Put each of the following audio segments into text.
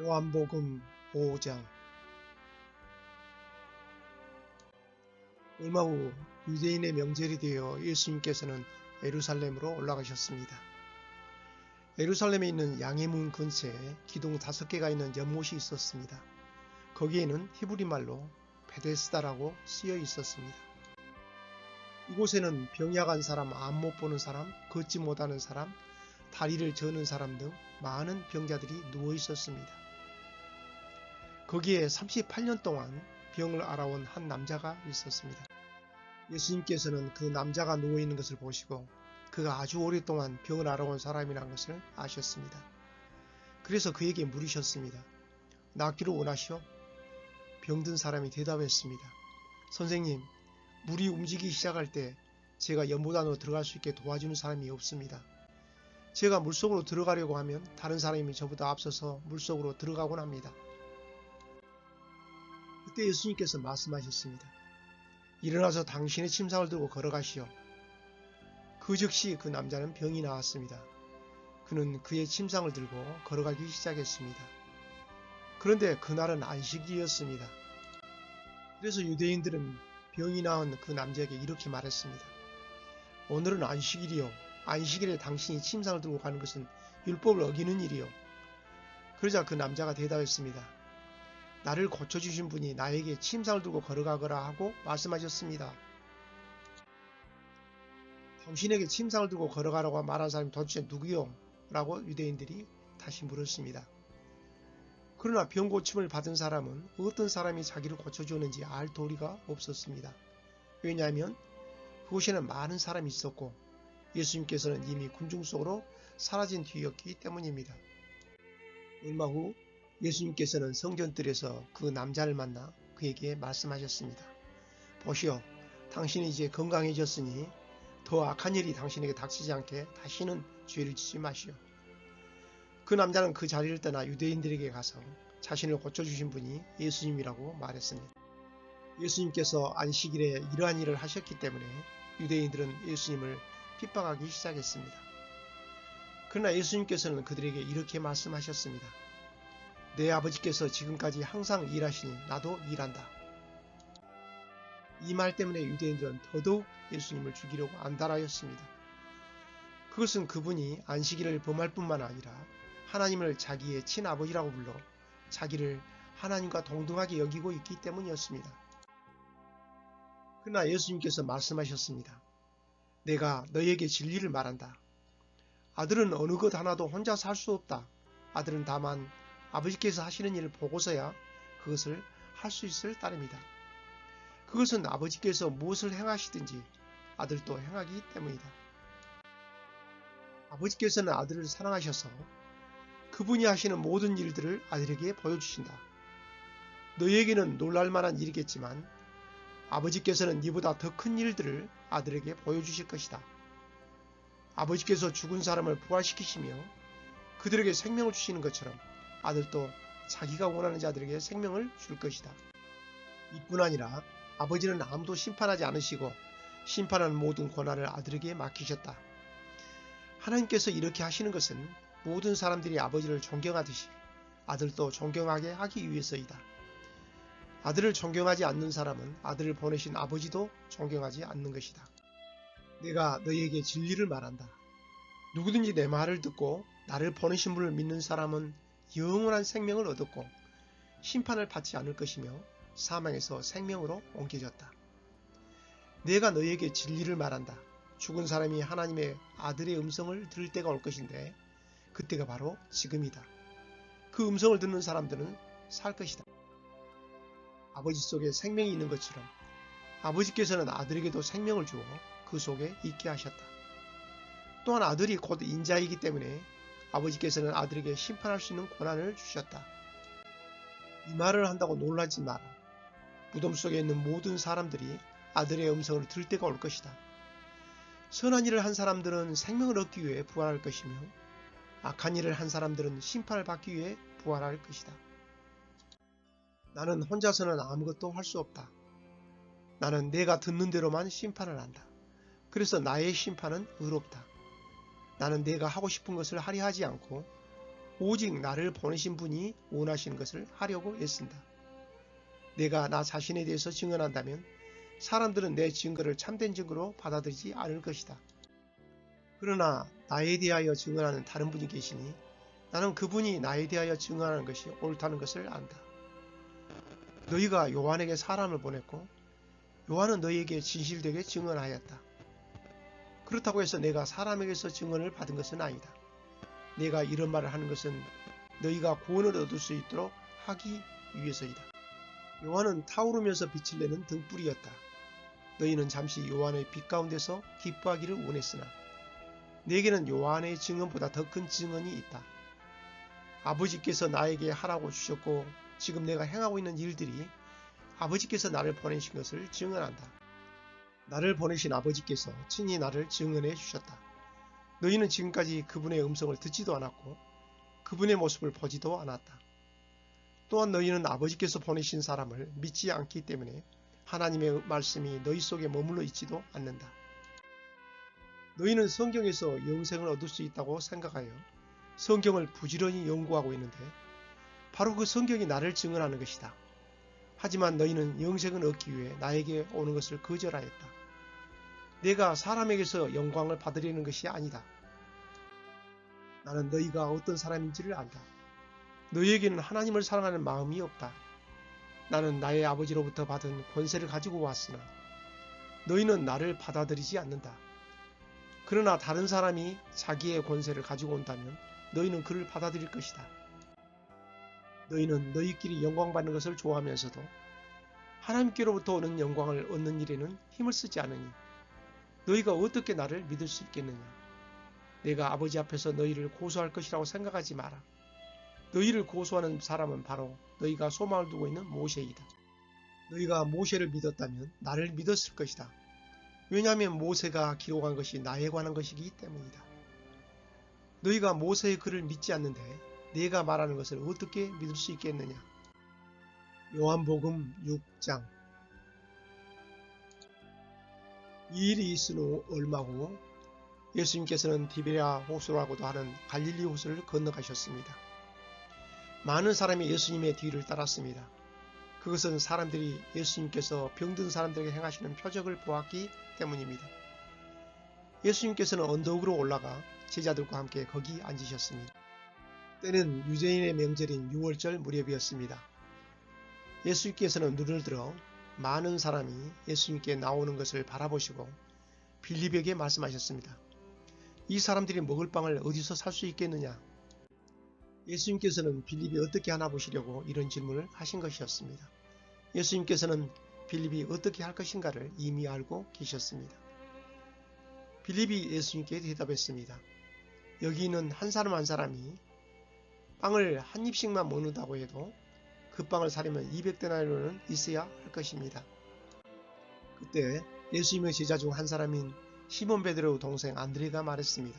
요한복음 5장. 얼마 후 유대인의 명절이 되어 예수님께서는 예루살렘으로 올라가셨습니다. 예루살렘에 있는 양의 문 근처에 기둥 5개가 있는 연못이 있었습니다. 거기에는 히브리 말로 베데스다라고 쓰여 있었습니다. 이곳에는 병약한 사람, 앞 못 보는 사람, 걷지 못하는 사람, 다리를 저는 사람 등 많은 병자들이 누워 있었습니다. 거기에 38년 동안 병을 앓아온 한 남자가 있었습니다. 예수님께서는 그 남자가 누워있는 것을 보시고 그가 아주 오랫동안 병을 앓아온 사람이라는 것을 아셨습니다. 그래서 그에게 물으셨습니다. 낫기를 원하시오? 병든 사람이 대답했습니다. 선생님, 물이 움직이기 시작할 때 제가 연못 안으로 들어갈 수 있게 도와주는 사람이 없습니다. 제가 물속으로 들어가려고 하면 다른 사람이 저보다 앞서서 물속으로 들어가곤 합니다. 그때 예수님께서 말씀하셨습니다. 일어나서 당신의 침상을 들고 걸어가시오. 그 즉시 그 남자는 병이 나았습니다. 그는 그의 침상을 들고 걸어가기 시작했습니다. 그런데 그날은 안식일이었습니다. 그래서 유대인들은 병이 나은 그 남자에게 이렇게 말했습니다. 오늘은 안식일이요. 안식일에 당신이 침상을 들고 가는 것은 율법을 어기는 일이요. 그러자 그 남자가 대답했습니다. 나를 고쳐주신 분이 나에게 침상을 들고 걸어가거라 하고 말씀하셨습니다. 당신에게 침상을 들고 걸어가라고 말한 사람이 도대체 누구요? 라고 유대인들이 다시 물었습니다. 그러나 병 고침을 받은 사람은 어떤 사람이 자기를 고쳐주었는지 알 도리가 없었습니다. 왜냐하면 그곳에는 많은 사람이 있었고 예수님께서는 이미 군중 속으로 사라진 뒤였기 때문입니다. 얼마 후 예수님께서는 성전뜰에서 그 남자를 만나 그에게 말씀하셨습니다. 보시오, 당신이 이제 건강해졌으니 더 악한 일이 당신에게 닥치지 않게 다시는 죄를 짓지 마시오. 그 남자는 그 자리를 떠나 유대인들에게 가서 자신을 고쳐주신 분이 예수님이라고 말했습니다. 예수님께서 안식일에 이러한 일을 하셨기 때문에 유대인들은 예수님을 핍박하기 시작했습니다. 그러나 예수님께서는 그들에게 이렇게 말씀하셨습니다. 내 아버지께서 지금까지 항상 일하시니 나도 일한다. 이 말 때문에 유대인들은 더더욱 예수님을 죽이려고 안달하였습니다. 그것은 그분이 안식일을 범할 뿐만 아니라 하나님을 자기의 친아버지라고 불러 자기를 하나님과 동등하게 여기고 있기 때문이었습니다. 그러나 예수님께서 말씀하셨습니다. 내가 너희에게 진리를 말한다. 아들은 어느 것 하나도 혼자서 할 수 없다. 아들은 다만 아버지께서 하시는 일을 보고서야 그것을 할 수 있을 따름이다. 그것은 아버지께서 무엇을 행하시든지 아들도 행하기 때문이다. 아버지께서는 아들을 사랑하셔서 그분이 하시는 모든 일들을 아들에게 보여주신다. 너희에게는 놀랄만한 일이겠지만 아버지께서는 이보다 더 큰 일들을 아들에게 보여주실 것이다. 아버지께서 죽은 사람을 부활시키시며 그들에게 생명을 주시는 것처럼 아들도 자기가 원하는 자들에게 생명을 줄 것이다. 이뿐 아니라 아버지는 아무도 심판하지 않으시고 심판하는 모든 권한을 아들에게 맡기셨다. 하나님께서 이렇게 하시는 것은 모든 사람들이 아버지를 존경하듯이 아들도 존경하게 하기 위해서이다. 아들을 존경하지 않는 사람은 아들을 보내신 아버지도 존경하지 않는 것이다. 내가 너희에게 진리를 말한다. 누구든지 내 말을 듣고 나를 보내신 분을 믿는 사람은 영원한 생명을 얻었고 심판을 받지 않을 것이며 사망에서 생명으로 옮겨졌다. 내가 너희에게 진리를 말한다. 죽은 사람이 하나님의 아들의 음성을 들을 때가 올 것인데 그때가 바로 지금이다. 그 음성을 듣는 사람들은 살 것이다. 아버지 속에 생명이 있는 것처럼 아버지께서는 아들에게도 생명을 주어 그 속에 있게 하셨다. 또한 아들이 곧 인자이기 때문에 아버지께서는 아들에게 심판할 수 있는 권한을 주셨다. 이 말을 한다고 놀라지 마라. 무덤 속에 있는 모든 사람들이 아들의 음성을 들을 때가 올 것이다. 선한 일을 한 사람들은 생명을 얻기 위해 부활할 것이며 악한 일을 한 사람들은 심판을 받기 위해 부활할 것이다. 나는 혼자서는 아무것도 할 수 없다. 나는 내가 듣는 대로만 심판을 한다. 그래서 나의 심판은 의롭다. 나는 내가 하고 싶은 것을 하려 하지 않고 오직 나를 보내신 분이 원하시는 것을 하려고 애쓴다. 내가 나 자신에 대해서 증언한다면 사람들은 내 증거를 참된 증거로 받아들이지 않을 것이다. 그러나 나에 대하여 증언하는 다른 분이 계시니 나는 그분이 나에 대하여 증언하는 것이 옳다는 것을 안다. 너희가 요한에게 사람을 보냈고 요한은 너희에게 진실되게 증언하였다. 그렇다고 해서 내가 사람에게서 증언을 받은 것은 아니다. 내가 이런 말을 하는 것은 너희가 구원을 얻을 수 있도록 하기 위해서이다. 요한은 타오르면서 빛을 내는 등불이었다. 너희는 잠시 요한의 빛 가운데서 기뻐하기를 원했으나 내게는 요한의 증언보다 더 큰 증언이 있다. 아버지께서 나에게 하라고 주셨고 지금 내가 행하고 있는 일들이 아버지께서 나를 보내신 것을 증언한다. 나를 보내신 아버지께서 친히 나를 증언해 주셨다. 너희는 지금까지 그분의 음성을 듣지도 않았고 그분의 모습을 보지도 않았다. 또한 너희는 아버지께서 보내신 사람을 믿지 않기 때문에 하나님의 말씀이 너희 속에 머물러 있지도 않는다. 너희는 성경에서 영생을 얻을 수 있다고 생각하여 성경을 부지런히 연구하고 있는데 바로 그 성경이 나를 증언하는 것이다. 하지만 너희는 영생을 얻기 위해 나에게 오는 것을 거절하였다. 내가 사람에게서 영광을 받으려는 것이 아니다. 나는 너희가 어떤 사람인지를 안다. 너희에게는 하나님을 사랑하는 마음이 없다. 나는 나의 아버지로부터 받은 권세를 가지고 왔으나 너희는 나를 받아들이지 않는다. 그러나 다른 사람이 자기의 권세를 가지고 온다면 너희는 그를 받아들일 것이다. 너희는 너희끼리 영광받는 것을 좋아하면서도 하나님께로부터 오는 영광을 얻는 일에는 힘을 쓰지 않으니 너희가 어떻게 나를 믿을 수 있겠느냐. 내가 아버지 앞에서 너희를 고소할 것이라고 생각하지 마라. 너희를 고소하는 사람은 바로 너희가 소망을 두고 있는 모세이다. 너희가 모세를 믿었다면 나를 믿었을 것이다. 왜냐하면 모세가 기록한 것이 나에 관한 것이기 때문이다. 너희가 모세의 글을 믿지 않는데 내가 말하는 것을 어떻게 믿을 수 있겠느냐. 요한복음 6장. 이 일이 있은 후 얼마 후 예수님께서는 디베랴 호수라고도 하는 갈릴리 호수를 건너가셨습니다. 많은 사람이 예수님의 뒤를 따랐습니다. 그것은 사람들이 예수님께서 병든 사람들에게 행하시는 표적을 보았기 때문입니다. 예수님께서는 언덕으로 올라가 제자들과 함께 거기 앉으셨습니다. 때는 유대인의 명절인 6월절 무렵이었습니다. 예수님께서는 눈을 들어 많은 사람이 예수님께 나오는 것을 바라보시고 빌립에게 말씀하셨습니다. 이 사람들이 먹을 빵을 어디서 살 수 있겠느냐? 예수님께서는 빌립이 어떻게 하나 보시려고 이런 질문을 하신 것이었습니다. 예수님께서는 빌립이 어떻게 할 것인가를 이미 알고 계셨습니다. 빌립이 예수님께 대답했습니다. 여기 있는 한 사람 한 사람이 빵을 한 입씩만 먹는다고 해도 그 빵을 사려면 200데나리온은 있어야 할 것입니다. 그때 예수님의 제자 중 한 사람인 시몬 베드로 동생 안드레가 말했습니다.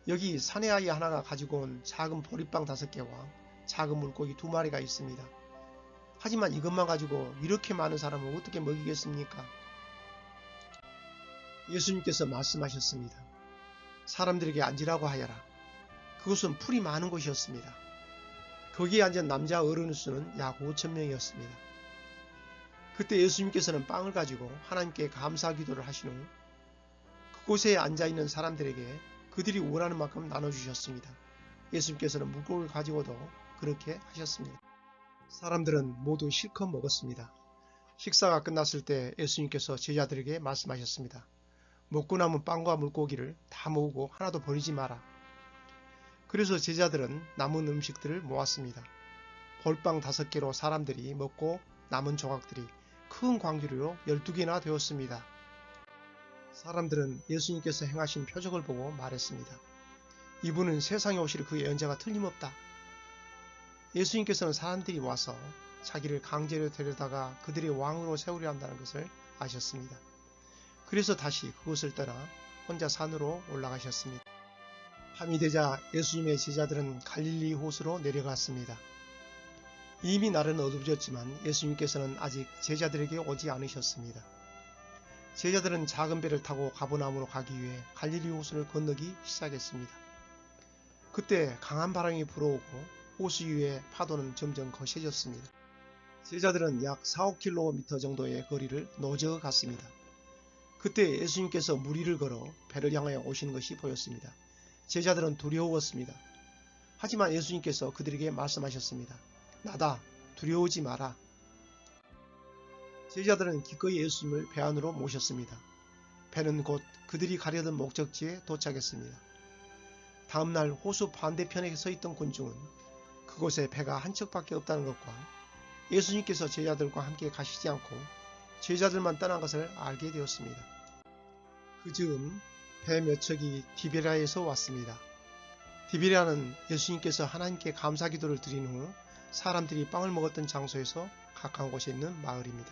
여기 사내아이 하나가 가지고 온 작은 보리빵 5개와 작은 물고기 2마리가 있습니다. 하지만 이것만 가지고 이렇게 많은 사람을 어떻게 먹이겠습니까? 예수님께서 말씀하셨습니다. 사람들에게 앉으라고 하여라. 그것은 풀이 많은 곳이었습니다. 거기에 앉은 남자 어른의 수는 약 5,000명이었습니다. 그때 예수님께서는 빵을 가지고 하나님께 감사 기도를 하신 후 그곳에 앉아있는 사람들에게 그들이 원하는 만큼 나눠주셨습니다. 예수님께서는 물고기를 가지고도 그렇게 하셨습니다. 사람들은 모두 실컷 먹었습니다. 식사가 끝났을 때 예수님께서 제자들에게 말씀하셨습니다. 먹고 남은 빵과 물고기를 다 모으고 하나도 버리지 마라. 그래서 제자들은 남은 음식들을 모았습니다. 볼빵 5개로 사람들이 먹고 남은 조각들이 큰 광주리로 12개나 되었습니다. 사람들은 예수님께서 행하신 표적을 보고 말했습니다. 이분은 세상에 오실 그 예언자가 틀림없다. 예수님께서는 사람들이 와서 자기를 강제로 데려다가 그들의 왕으로 세우려 한다는 것을 아셨습니다. 그래서 다시 그곳을 떠나 혼자 산으로 올라가셨습니다. 밤이 되자 예수님의 제자들은 갈릴리 호수로 내려갔습니다. 이미 날은 어두워졌지만 예수님께서는 아직 제자들에게 오지 않으셨습니다. 제자들은 작은 배를 타고 가버나움으로 가기 위해 갈릴리 호수를 건너기 시작했습니다. 그때 강한 바람이 불어오고 호수 위의 파도는 점점 거세졌습니다. 제자들은 약 4-5km 정도의 거리를 노저 갔습니다. 그때 예수님께서 물 위를 걸어 배를 향하여 오시는 것이 보였습니다. 제자들은 두려웠습니다. 하지만 예수님께서 그들에게 말씀하셨습니다. 나다, 두려워하지 마라. 제자들은 기꺼이 예수님을 배 안으로 모셨습니다. 배는 곧 그들이 가려던 목적지에 도착했습니다. 다음날 호수 반대편에 서 있던 군중은 그곳에 배가 한 척밖에 없다는 것과 예수님께서 제자들과 함께 가시지 않고 제자들만 떠난 것을 알게 되었습니다. 그 즈음 배 몇 척이 디베랴에서 왔습니다. 디베랴는 예수님께서 하나님께 감사기도를 드린 후 사람들이 빵을 먹었던 장소에서 가까운 곳에 있는 마을입니다.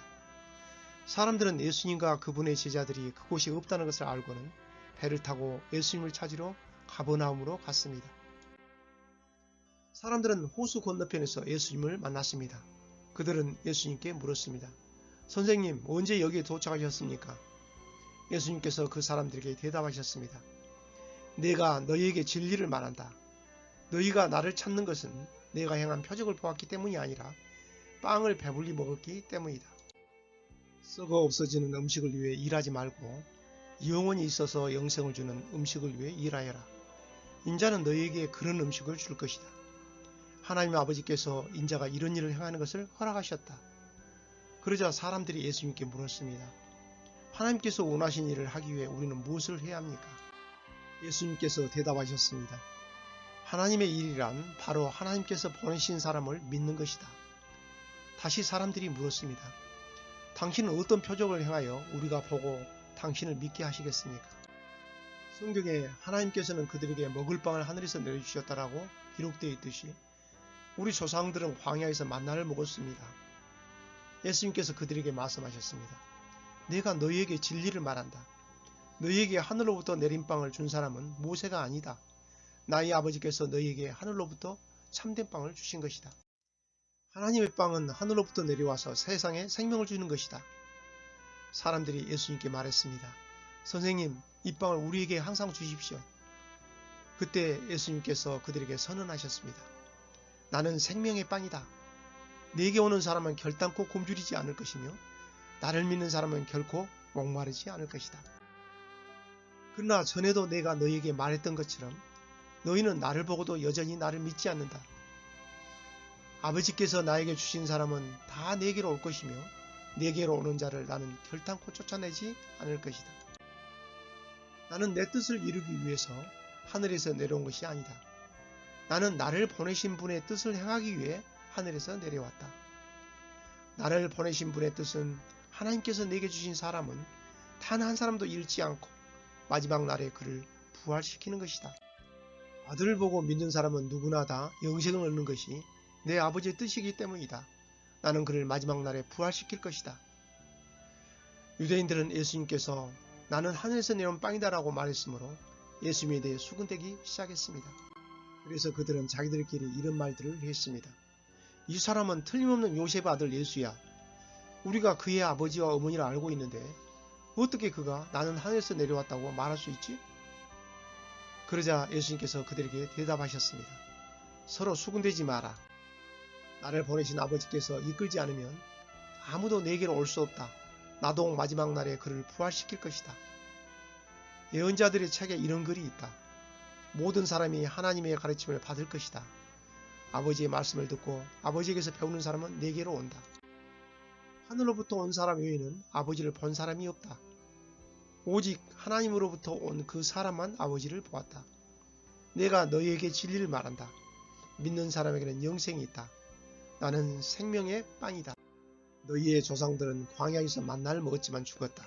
사람들은 예수님과 그분의 제자들이 그곳이 없다는 것을 알고는 배를 타고 예수님을 찾으러 가버나움으로 갔습니다. 사람들은 호수 건너편에서 예수님을 만났습니다. 그들은 예수님께 물었습니다. 선생님, 언제 여기에 도착하셨습니까? 예수님께서 그 사람들에게 대답하셨습니다. 내가 너희에게 진리를 말한다. 너희가 나를 찾는 것은 내가 행한 표적을 보았기 때문이 아니라 빵을 배불리 먹었기 때문이다. 썩어 없어지는 음식을 위해 일하지 말고 영원히 있어서 영생을 주는 음식을 위해 일하여라. 인자는 너희에게 그런 음식을 줄 것이다. 하나님 아버지께서 인자가 이런 일을 행하는 것을 허락하셨다. 그러자 사람들이 예수님께 물었습니다. 하나님께서 원하신 일을 하기 위해 우리는 무엇을 해야 합니까? 예수님께서 대답하셨습니다. 하나님의 일이란 바로 하나님께서 보내신 사람을 믿는 것이다. 다시 사람들이 물었습니다. 당신은 어떤 표적을 행하여 우리가 보고 당신을 믿게 하시겠습니까? 성경에 하나님께서는 그들에게 먹을 빵을 하늘에서 내려주셨다라고 기록되어 있듯이 우리 조상들은 광야에서 만나를 먹었습니다. 예수님께서 그들에게 말씀하셨습니다. 내가 너희에게 진리를 말한다. 너희에게 하늘로부터 내린 빵을 준 사람은 모세가 아니다. 나의 아버지께서 너희에게 하늘로부터 참된 빵을 주신 것이다. 하나님의 빵은 하늘로부터 내려와서 세상에 생명을 주는 것이다. 사람들이 예수님께 말했습니다. 선생님, 이 빵을 우리에게 항상 주십시오. 그때 예수님께서 그들에게 선언하셨습니다. 나는 생명의 빵이다. 내게 오는 사람은 결단코 굶주리지 않을 것이며 나를 믿는 사람은 결코 목마르지 않을 것이다. 그러나 전에도 내가 너희에게 말했던 것처럼 너희는 나를 보고도 여전히 나를 믿지 않는다. 아버지께서 나에게 주신 사람은 다 내게로 올 것이며 내게로 오는 자를 나는 결단코 쫓아내지 않을 것이다. 나는 내 뜻을 이루기 위해서 하늘에서 내려온 것이 아니다. 나는 나를 보내신 분의 뜻을 행하기 위해 하늘에서 내려왔다. 나를 보내신 분의 뜻은 하나님께서 내게 주신 사람은 단 한 사람도 잃지 않고 마지막 날에 그를 부활시키는 것이다. 아들을 보고 믿는 사람은 누구나 다 영생을 얻는 것이 내 아버지의 뜻이기 때문이다. 나는 그를 마지막 날에 부활시킬 것이다. 유대인들은 예수님께서 나는 하늘에서 내려온 빵이다 라고 말했으므로 예수님에 대해 수군대기 시작했습니다. 그래서 그들은 자기들끼리 이런 말들을 했습니다. 이 사람은 틀림없는 요셉의 아들 예수야. 우리가 그의 아버지와 어머니를 알고 있는데 어떻게 그가 나는 하늘에서 내려왔다고 말할 수 있지? 그러자 예수님께서 그들에게 대답하셨습니다. 서로 수군대지 마라. 나를 보내신 아버지께서 이끌지 않으면 아무도 내게로 올 수 없다. 나도 마지막 날에 그를 부활시킬 것이다. 예언자들의 책에 이런 글이 있다. 모든 사람이 하나님의 가르침을 받을 것이다. 아버지의 말씀을 듣고 아버지에게서 배우는 사람은 내게로 온다. 하늘로부터 온 사람 외에는 아버지를 본 사람이 없다. 오직 하나님으로부터 온 그 사람만 아버지를 보았다. 내가 너희에게 진리를 말한다. 믿는 사람에게는 영생이 있다. 나는 생명의 빵이다. 너희의 조상들은 광야에서 만나를 먹었지만 죽었다.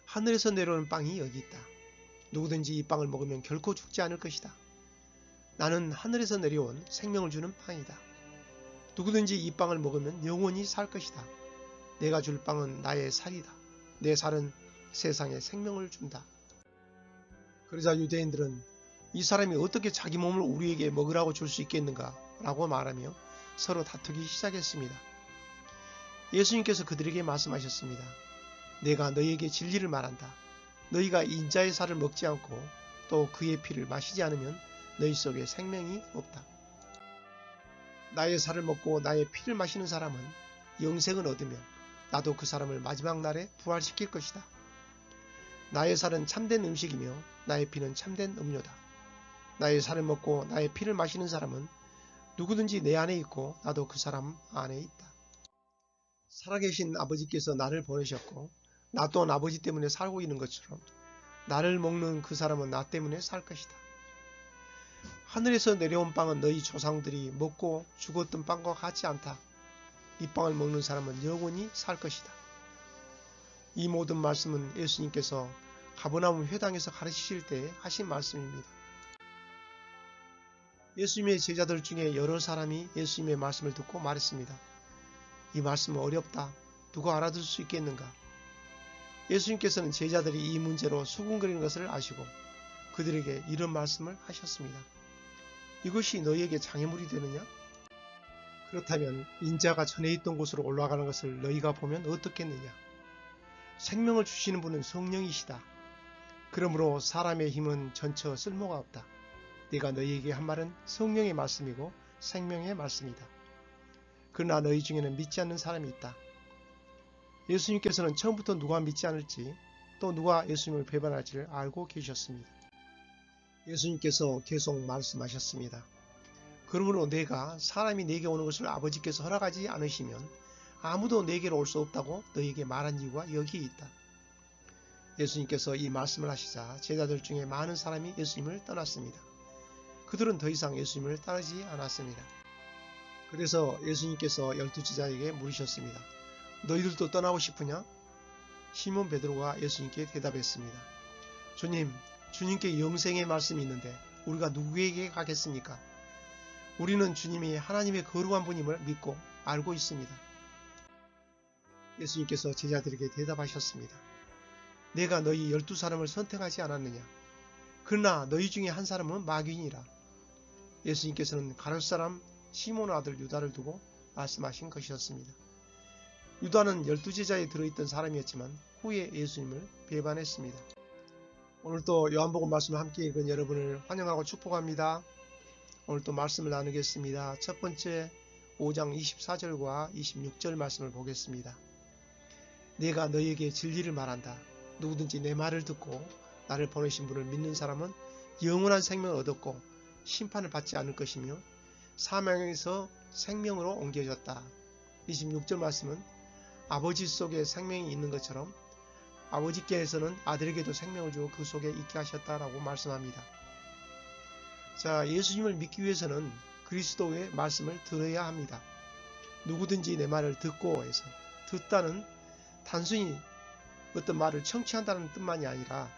하늘에서 내려오는 빵이 여기 있다. 누구든지 이 빵을 먹으면 결코 죽지 않을 것이다. 나는 하늘에서 내려온 생명을 주는 빵이다. 누구든지 이 빵을 먹으면 영원히 살 것이다. 내가 줄 빵은 나의 살이다. 내 살은 세상에 생명을 준다. 그러자 유대인들은 이 사람이 어떻게 자기 몸을 우리에게 먹으라고 줄 수 있겠는가 라고 말하며 서로 다투기 시작했습니다. 예수님께서 그들에게 말씀하셨습니다. 내가 너희에게 진리를 말한다. 너희가 인자의 살을 먹지 않고 또 그의 피를 마시지 않으면 너희 속에 생명이 없다. 나의 살을 먹고 나의 피를 마시는 사람은 영생을 얻으며 나도 그 사람을 마지막 날에 부활시킬 것이다. 나의 살은 참된 음식이며 나의 피는 참된 음료다. 나의 살을 먹고 나의 피를 마시는 사람은 누구든지 내 안에 있고 나도 그 사람 안에 있다. 살아계신 아버지께서 나를 보내셨고 나 또한 아버지 때문에 살고 있는 것처럼 나를 먹는 그 사람은 나 때문에 살 것이다. 하늘에서 내려온 빵은 너희 조상들이 먹고 죽었던 빵과 같지 않다. 이 빵을 먹는 사람은 영원히 살 것이다. 이 모든 말씀은 예수님께서 가버나움 회당에서 가르치실 때 하신 말씀입니다. 예수님의 제자들 중에 여러 사람이 예수님의 말씀을 듣고 말했습니다. 이 말씀은 어렵다. 누가 알아들을 수 있겠는가? 예수님께서는 제자들이 이 문제로 수군거리는 것을 아시고 그들에게 이런 말씀을 하셨습니다. 이것이 너희에게 장애물이 되느냐? 그렇다면 인자가 전에 있던 곳으로 올라가는 것을 너희가 보면 어떻겠느냐? 생명을 주시는 분은 성령이시다. 그러므로 사람의 힘은 전처 쓸모가 없다. 내가 너희에게 한 말은 성령의 말씀이고 생명의 말씀이다. 그러나 너희 중에는 믿지 않는 사람이 있다. 예수님께서는 처음부터 누가 믿지 않을지 또 누가 예수님을 배반할지를 알고 계셨습니다. 예수님께서 계속 말씀하셨습니다. 그러므로 내가 사람이 내게 오는 것을 아버지께서 허락하지 않으시면 아무도 내게로 올 수 없다고 너희에게 말한 이유가 여기에 있다. 예수님께서 이 말씀을 하시자 제자들 중에 많은 사람이 예수님을 떠났습니다. 그들은 더 이상 예수님을 따르지 않았습니다. 그래서 예수님께서 12제자에게 물으셨습니다. 너희들도 떠나고 싶으냐? 시몬 베드로가 예수님께 대답했습니다. 주님, 주님께 영생의 말씀이 있는데 우리가 누구에게 가겠습니까? 우리는 주님이 하나님의 거룩한 분임을 믿고 알고 있습니다. 예수님께서 제자들에게 대답하셨습니다. 내가 너희 12사람을 선택하지 않았느냐? 그러나 너희 중에 한 사람은 마귀니라. 예수님께서는 가룟 사람 시몬의 아들 유다를 두고 말씀하신 것이었습니다. 유다는 12제자에 들어있던 사람이었지만 후에 예수님을 배반했습니다. 오늘도 요한복음 말씀을 함께 읽은 여러분을 환영하고 축복합니다. 오늘도 말씀을 나누겠습니다. 첫 번째 5장 24절과 26절 말씀을 보겠습니다. 내가 너희에게 진리를 말한다. 누구든지 내 말을 듣고 나를 보내신 분을 믿는 사람은 영원한 생명을 얻었고 심판을 받지 않을 것이며 사망에서 생명으로 옮겨졌다. 26절 말씀은 아버지 속에 생명이 있는 것처럼 아버지께서는 아들에게도 생명을 주고 그 속에 있게 하셨다라고 말씀합니다. 자, 예수님을 믿기 위해서는 그리스도의 말씀을 들어야 합니다. 누구든지 내 말을 듣고 해서 듣다는 단순히 어떤 말을 청취한다는 뜻만이 아니라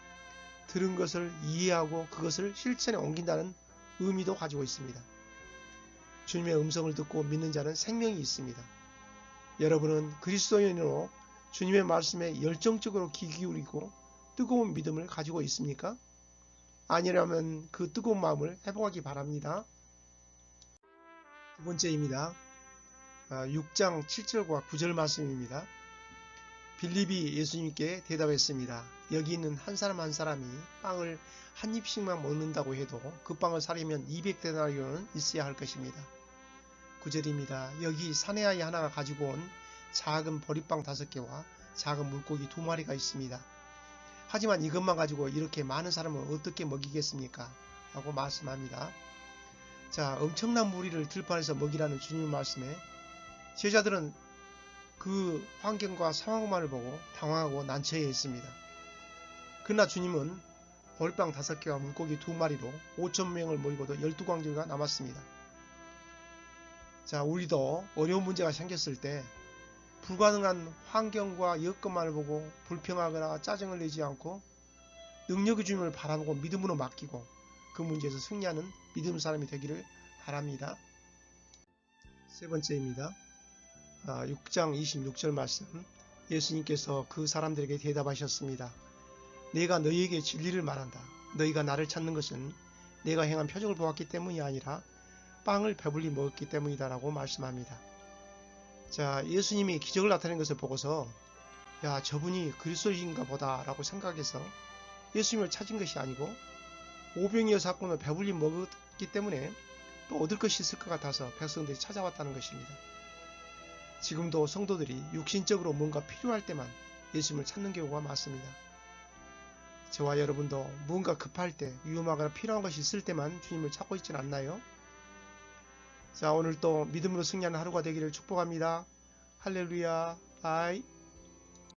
들은 것을 이해하고 그것을 실천에 옮긴다는 의미도 가지고 있습니다. 주님의 음성을 듣고 믿는 자는 생명이 있습니다. 여러분은 그리스도인으로 주님의 말씀에 열정적으로 귀 기울이고 뜨거운 믿음을 가지고 있습니까? 아니라면 그 뜨거운 마음을 회복하기 바랍니다. 두 번째입니다. 6장 7절과 9절 말씀입니다. 빌립이 예수님께 대답했습니다. 여기 있는 한 사람 한 사람이 빵을 한 입씩만 먹는다고 해도 그 빵을 사려면 200데나리온은 있어야 할 것입니다. 9절입니다. 여기 사내아이 하나가 가지고 온 작은 보리빵 5개와 작은 물고기 2마리가 있습니다. 하지만 이것만 가지고 이렇게 많은 사람을 어떻게 먹이겠습니까? 라고 말씀합니다. 자, 엄청난 무리를 들판에서 먹이라는 주님의 말씀에 제자들은 그 환경과 상황만을 보고 당황하고 난처해 있습니다. 그러나 주님은 보리빵 5개와 물고기 2마리로 5,000명을 모이고도 12광주가 남았습니다. 자, 우리도 어려운 문제가 생겼을 때 불가능한 환경과 여건만을 보고 불평하거나 짜증을 내지 않고 능력의 주님을 바라보고 믿음으로 맡기고 그 문제에서 승리하는 믿음 사람이 되기를 바랍니다. 세 번째입니다. 6장 26절 말씀, 예수님께서 그 사람들에게 대답하셨습니다. 내가 너희에게 진리를 말한다. 너희가 나를 찾는 것은 내가 행한 표적을 보았기 때문이 아니라 빵을 배불리 먹었기 때문이다 라고 말씀합니다. 자, 예수님이 기적을 나타낸 것을 보고서 야, 저분이 그리스도인가 보다 라고 생각해서 예수님을 찾은 것이 아니고 오병이어 사건을 배불리 먹었기 찾기 때문에 또 얻을 것이 있을 것 같아서 백성들이 찾아왔다는 것입니다. 지금도 성도들이 육신적으로 뭔가 필요할 때만 예수님을 찾는 경우가 많습니다. 저와 여러분도 무언가 급할 때, 위험하거나 필요한 것이 있을 때만 주님을 찾고 있지는 않나요? 자, 오늘 또 믿음으로 승리하는 하루가 되기를 축복합니다. 할렐루야. 바이.